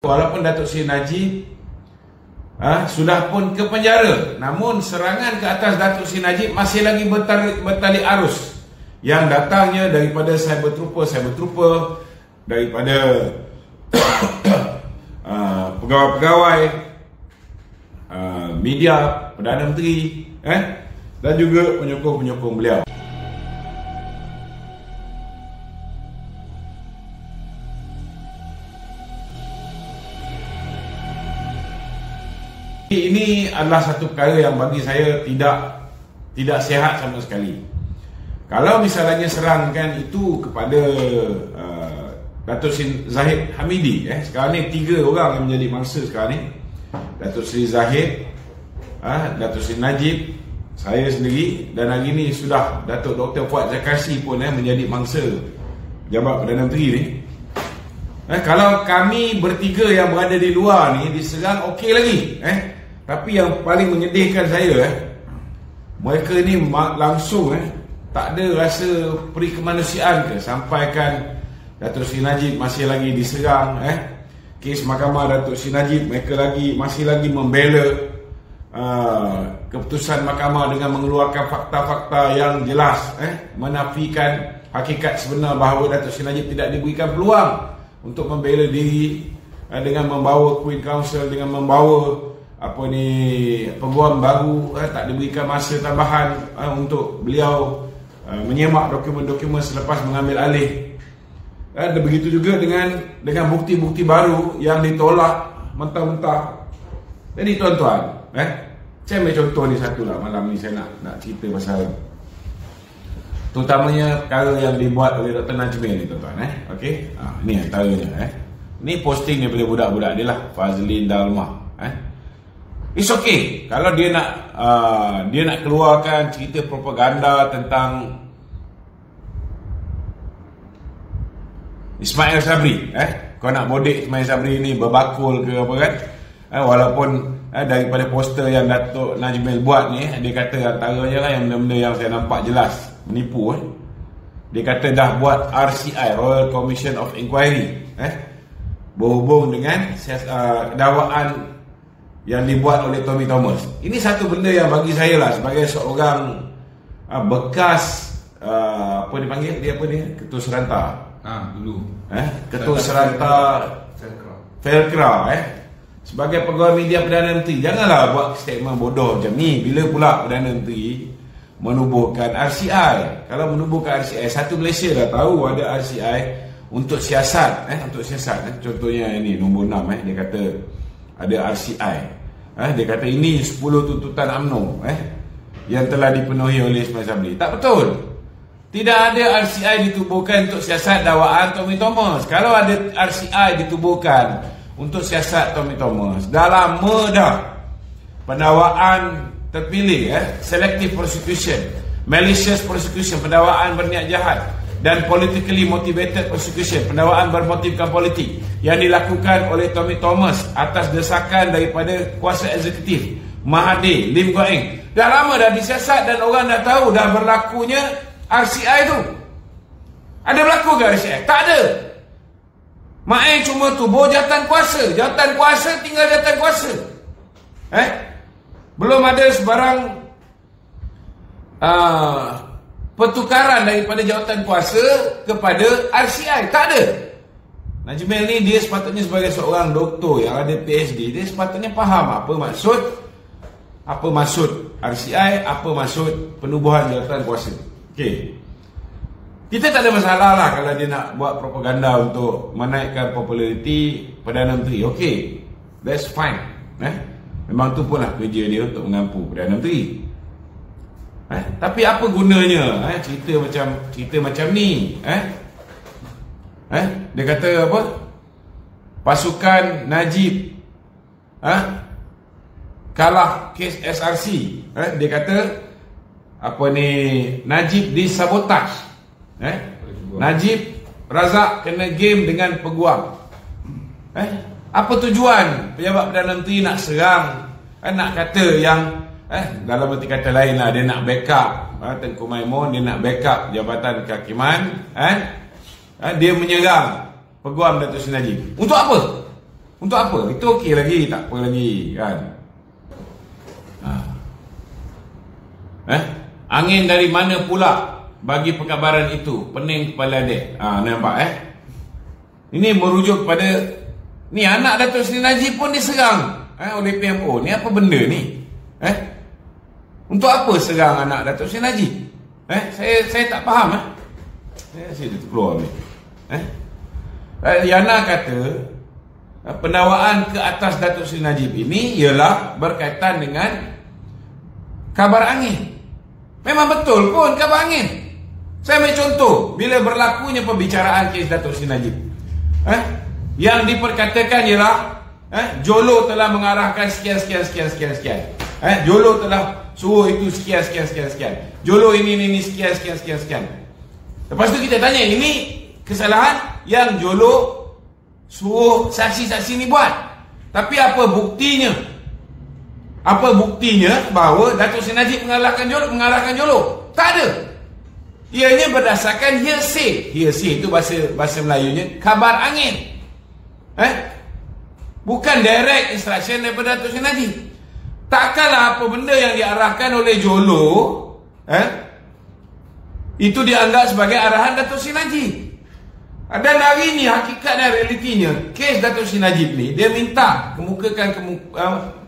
walaupun Datuk Seri Najib sudah pun ke penjara, namun serangan ke atas Datuk Seri Najib masih lagi bertali arus, yang datangnya daripada cyber trooper, daripada pegawai-pegawai media Perdana Menteri dan juga penyokong-penyokong beliau. Ini adalah satu perkara yang bagi saya tidak sihat sama sekali. Kalau misalnya serangkan itu kepada Datuk Seri Zahid Hamidi, sekarang ni 3 orang yang menjadi mangsa sekarang ni. Datuk Seri Zahid, Datuk Seri Najib, saya sendiri, dan hari ni sudah Datuk Dr. Fuad Zakarsi pun menjadi mangsa Jabat Perdana Menteri ni. Kalau kami bertiga yang berada di luar ni diserang, okey lagi. Tapi yang paling menyedihkan saya, mereka ni langsung tak ada rasa peri kemanusiaan ke, sampaikan Datuk Seri Najib masih lagi diserang. Kes mahkamah Datuk Seri Najib, mereka masih lagi membela keputusan mahkamah dengan mengeluarkan fakta-fakta yang jelas, menafikan hakikat sebenar bahawa Datuk Seri Najib tidak diberikan peluang untuk membela diri, dengan membawa Queen Counsel, dengan membawa peguam baru, tak diberikan masa tambahan untuk beliau menyemak dokumen-dokumen selepas mengambil alih. Dan begitu juga dengan bukti-bukti baru yang ditolak mentah-mentah. Jadi tuan-tuan, saya ambil contoh ni satu lah, malam ni saya nak cerita pasal terutamanya perkara yang dibuat oleh Dr. Najmil ni, tuan-tuan. Okey, ni antaranya. Ni posting daripada budak-budak dia lah, Fazlin Dalmah. It's okay kalau dia nak keluarkan cerita propaganda tentang Ismail Sabri. Kau nak bodek Ismail Sabri ni berbakul ke apa kan? Walaupun daripada poster yang Datuk Najmil buat ni, dia kata antaranya lah yang benda-benda yang saya nampak jelas menipu. Dia kata dah buat RCI, Royal Commission of Inquiry, berhubung dengan dakwaan yang dibuat oleh Tommy Thomas. Ini satu benda yang bagi saya lah, sebagai seorang bekas apa dipanggil dia, Ketua Seranta dulu, Ketua Seranta Felkra, sebagai pegawai media Perdana Menteri, janganlah buat statement bodoh macam ni. Bila pula Perdana Menteri menubuhkan RCI? Kalau menubuhkan RCI, satu Malaysia dah tahu ada RCI untuk siasat, contohnya ini nombor 6, dia kata ada RCI. Dia kata ini 10 tuntutan UMNO yang telah dipenuhi oleh Ismail Sabri. Tak betul. Tidak ada RCI ditubuhkan untuk siasat dakwaan Tommy Thomas. Kalau ada RCI ditubuhkan untuk siasat Tommy Thomas, dah lama dah pendakwaan terpilih, selective prosecution, malicious prosecution, pendakwaan berniat jahat, dan politically motivated prosecution, pendakwaan bermotifkan politik, yang dilakukan oleh Tommy Thomas atas desakan daripada kuasa eksekutif Mahathir, Lim Guan Eng. Dah lama dah disiasat dan orang dah tahu dah berlakunya RCI tu. Ada berlaku ke RCI? Tak ada. Mak cuma tubuh jawatan kuasa. Jawatan kuasa tinggal jawatan kuasa. Belum ada sebarang pertukaran daripada jawatan kuasa kepada RCI. Tak ada. Najmil ni dia sepatutnya sebagai seorang doktor yang ada PhD, dia sepatutnya faham apa maksud RCI, apa maksud penubuhan jawatan kuasa. Okey. Kita tak ada masalah lah kalau dia nak buat propaganda untuk menaikkan populariti Perdana Menteri. Okey. That's fine. Memang tu pun lah kerja dia untuk mengampu Perdana Menteri. Tapi apa gunanya cerita macam ni? Dia kata apa? Pasukan Najib kalah kes SRC. Dia kata Najib disabotaj. Najib Razak kena game dengan peguam. Apa tujuan pejabat Perdana Menteri nak serang? Nak kata yang dalam arti kata lain lah, dia nak backup Tengku Maimun, dia nak backup Jabatan Kehakiman, dia menyerang peguam Datuk Seri Najib. Untuk apa? Untuk apa? Itu okey lagi, tak apa lagi kan. Angin dari mana pula bagi perkabaran itu? Pening kepala dia. Nampak Ini merujuk pada ni anak Datuk Seri Najib pun diserang oleh PMO. Ni apa benda ni? Untuk apa serang anak Datuk Seri Najib? Saya tak faham. Saya terkeluar ni. Yana kata pendakwaan ke atas Datuk Seri Najib ini ialah berkaitan dengan kabar angin. Memang betul pun kabar angin. Saya ambil contoh bila berlakunya pembicaraan kes Datuk Seri Najib. Yang diperkatakan ialah Jolo telah mengarahkan sekian. Jolo telah suruh itu sekian. Jolo ini sekian. Lepas tu kita tanya, ini kesalahan yang Jolo suruh saksi-saksi ni buat. Tapi apa buktinya? Apa buktinya bahawa Datuk Seri Najib mengarahkan Jolo? Tak ada. Ianya berdasarkan hearsay. Hearsay itu bahasa Melayunya kabar angin. Bukan direct instruction daripada Datuk Seri Najib. Takkanlah apa benda yang diarahkan oleh Jolo itu dianggap sebagai arahan Datuk Seri Najib. Dan hari ni hakikat dan realitinya, kes Datuk Seri Najib ni, dia minta kemukakan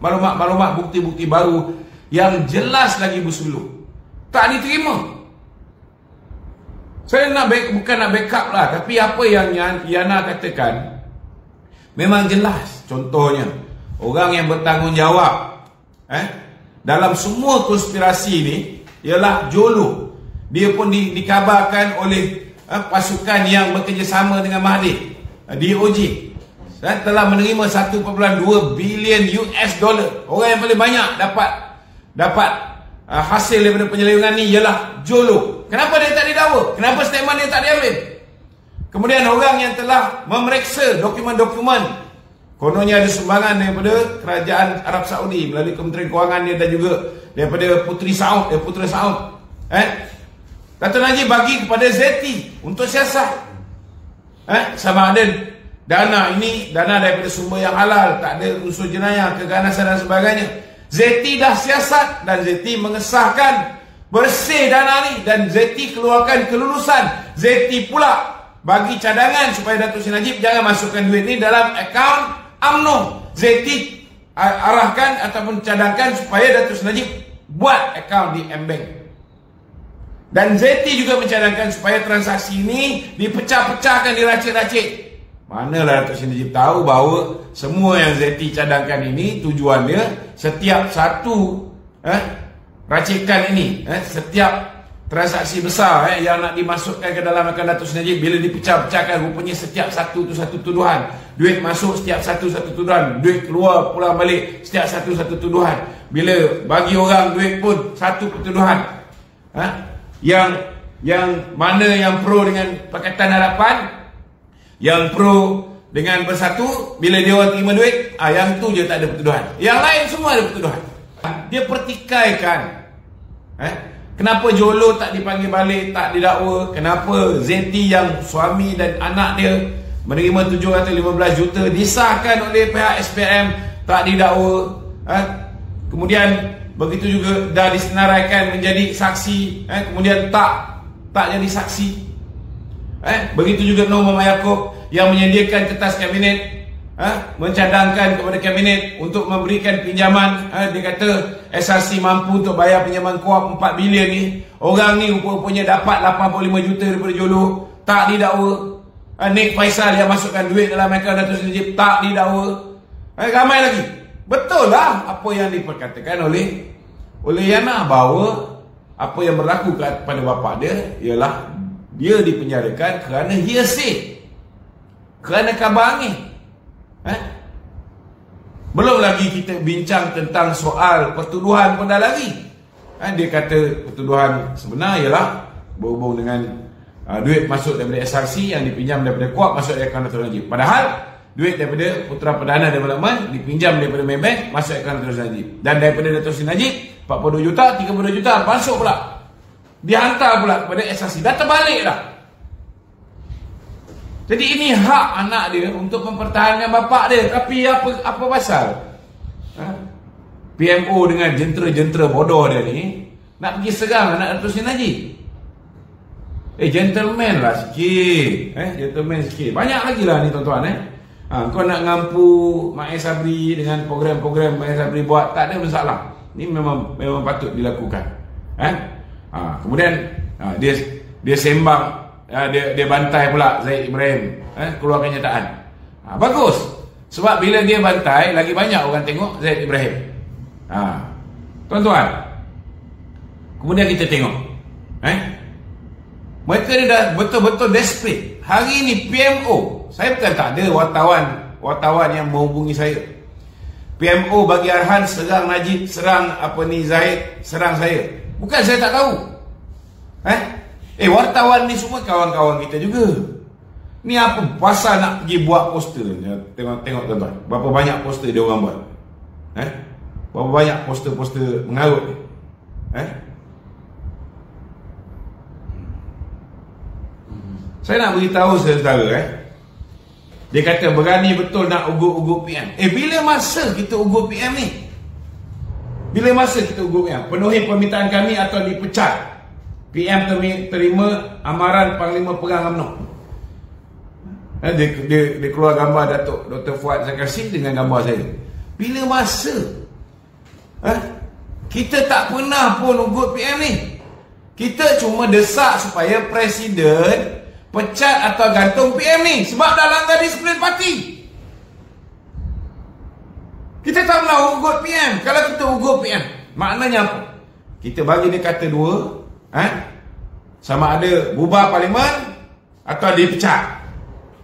maklumat-maklumat, bukti-bukti baru yang jelas lagi bersuluk. Tak diterima. Saya bukan nak backup lah, tapi apa yang Yana katakan memang jelas. Contohnya, orang yang bertanggungjawab dalam semua konspirasi ni ialah Jolo. Dia pun dikabarkan oleh pasukan yang bekerjasama dengan Mahathir, DOJ, telah menerima 1.2 bilion US dollar. Orang yang paling banyak dapat hasil daripada penyelewengan ni ialah Jolo. Kenapa dia tak didakwa? Kenapa statement dia tak diambil? Kemudian orang yang telah memeriksa dokumen-dokumen, kononnya ada sumbangan daripada Kerajaan Arab Saudi melalui Kementerian Kewangan dia, dan juga daripada Putera Saud. Datuk Najib bagi kepada ZT untuk siasat. Sama ada dana ini, dana daripada sumber yang halal, tak ada unsur jenayah, keganasan dan sebagainya. ZT dah siasat dan ZT mengesahkan bersih dana ni, dan ZT keluarkan kelulusan. ZT pula bagi cadangan supaya Datuk Seri Najib jangan masukkan duit ni dalam akaun UMNO. ZT arahkan ataupun cadangkan supaya Datuk Seri Najib buat akaun di M-Bank. Dan ZT juga mencadangkan supaya transaksi ini dipecah-pecahkan, diracik-racik. Manalah Datuk Seri Najib tahu bahawa semua yang ZT cadangkan ini tujuannya setiap satu racikan ini, setiap transaksi besar yang nak dimasukkan ke dalam akaun Datuk Seri Najib, bila dipecah-pecahkan rupanya setiap satu tu satu tuduhan. Duit masuk setiap satu tuduhan, duit keluar pulang balik setiap satu tuduhan. Bila bagi orang duit pun satu tuduhan. Yang mana yang pro dengan Pakatan Harapan, yang pro dengan Bersatu, bila dia orang terima duit, yang tu je tak ada pertuduhan, yang lain semua ada pertuduhan. Dia pertikaikan. Kenapa Jolo tak dipanggil balik, tak didakwa? Kenapa ZT yang suami dan anak dia menerima 715 juta disahkan oleh pihak SPM, tak didakwa? Kemudian begitu juga dah disenaraikan menjadi saksi, kemudian tak jadi saksi. Begitu juga Nur Muhammad Yaakob yang menyediakan kertas kabinet, mencadangkan kepada kabinet untuk memberikan pinjaman. Dia kata SRC mampu untuk bayar pinjaman KOAP 4 bilion ni. Orang ni rupanya dapat 85 juta daripada Jolo, tak didakwa. Nick Faisal yang masukkan duit dalam akaun Datuk Seri Najib, tak didakwa. Ramai lagi. Betul lah apa yang diperkatakan oleh Yana, bahawa apa yang berlaku pada bapa dia ialah dia dipenjarakan kerana hearsay, kerana kabar angin. Belum lagi kita bincang tentang soal pertuduhan pun dah lagi. Dia kata pertuduhan sebenar ialah berhubung dengan duit masuk daripada SRC yang dipinjam daripada KOAP masuk ke akaun Datuk Najib. Padahal duit daripada Putra Perdana Development dipinjam daripada Maybank masuk akaun Datuk Seri Najib. Dan daripada Datuk Seri Najib 42 juta, 32 juta masuk pula, dihantar pula kepada SRC. Dah terbalik dah. Jadi ini hak anak dia untuk mempertahankan bapak dia. Tapi apa pasal? PMO dengan jentera-jentera bodoh dia ni nak pergi serang anak Datuk Seri Najib. Gentleman lah sikit. Gentleman sikit. Banyak lagi lah ni tuan-tuan. Kau nak ngampu Mak Sabri dengan program-program Mak Sabri buat, tak ada masalah. Ni memang patut dilakukan. Kemudian dia sembang, dia bantai pula Zahid Ibrahim, keluar kenyataan. Bagus. Sebab bila dia bantai, lagi banyak orang tengok Zahid Ibrahim. Tuan-tuan, kemudian kita tengok mereka ni dah betul-betul desperate. Hari ni PMO, saya bukan tak ada wartawan yang menghubungi saya. PMO bagi arahan serang Najib, serang Zahid, serang saya. Bukan saya tak tahu. Wartawan ni semua kawan-kawan kita juga. Ni apa pasal nak pergi buat poster? Tengok tuan-tuan, berapa banyak poster dia orang buat. Berapa banyak poster-poster mengarut ni. Saya nak beritahu saudara, dia kata berani betul nak ugut-ugut PM. Bila masa kita ugut PM ni? Bila masa kita ugut PM? Penuhi permintaan kami atau dipecat. PM terima amaran Panglima Perang UMNO. Dia keluar gambar Datuk Dr. Fuad Zakasi dengan gambar saya. Bila masa? Kita tak pernah pun ugut PM ni. Kita cuma desak supaya Presiden pecat atau gantung PM ni sebab dah langgar disiplin parti. Kita tak pernah ugut PM. Kalau kita ugut PM, maknanya apa? Kita bagi dia kata dua, sama ada bubar parlimen atau dipecat.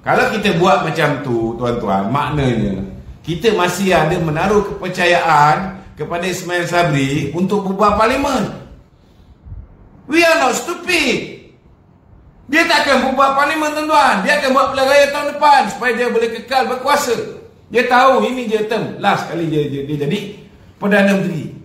Kalau kita buat macam tu, tuan-tuan, maknanya kita masih ada menaruh kepercayaan kepada Ismail Sabri untuk bubar parlimen. We are not stupid. Dia tak akan bubar parlimen, tuan-tuan. Dia akan buat pilihan raya tahun depan supaya dia boleh kekal berkuasa. Dia tahu ini je term last kali dia jadi Perdana Menteri.